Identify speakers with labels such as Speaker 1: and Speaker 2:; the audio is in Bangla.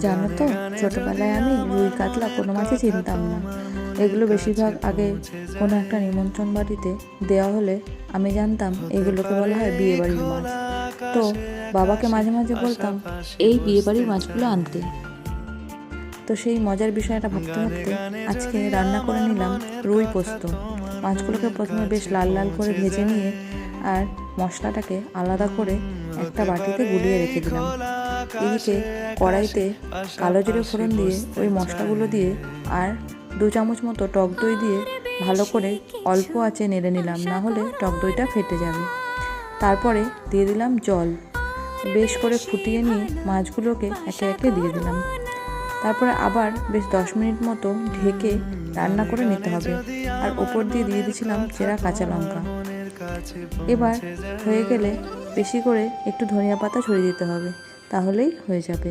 Speaker 1: জানো তো, ছোটবেলায় আমি রুই কাতলা কোনো মাছই চিনতাম না। এগুলো বেশিরভাগ আগে কোনো একটা নিমন্ত্রণ বাড়িতে দেওয়া হলে আমি জানতাম এগুলোকে বলা হয় বিয়েবাড়ির মাছ। তো বাবাকে মাঝে মাঝে বলতাম এই বিয়েবাড়ির মাছগুলো আনতে। তো সেই মজার বিষয়টা ভাবতে ভাবতে আজকে রান্না করে নিলাম রুই পোস্ত। মাছগুলোকে প্রথমে বেশ লাল লাল করে ভেজে নিয়ে আর মশলাটাকে আলাদা করে একটা বাটিতে গুলিয়ে রেখে দিলাম। এদিকে কড়াইতে কালো জিরে ফোড়ন দিয়ে ওই মশলাগুলো দিয়ে আর 2 চামচ মতো টক দই দিয়ে ভালো করে অল্প আঁচে নেড়ে নিলাম, না হলে টক দইটা ফেটে যাবে। তারপরে দিয়ে দিলাম জল, বেশ করে ফুটিয়ে নিয়ে মাছগুলোকে একে একে দিয়ে দিলাম। তারপরে আবার বেশ 10 মিনিট মতো ঢেকে রান্না করে নিতে হবে। আর ওপর দিয়ে দিয়ে দিয়েছিলাম চেরা কাঁচা লঙ্কা। এবার হয়ে গেলে বেশি করে একটু ধনিয়া পাতা ছড়িয়ে দিতে হবে, তাহলেই হয়ে যাবে।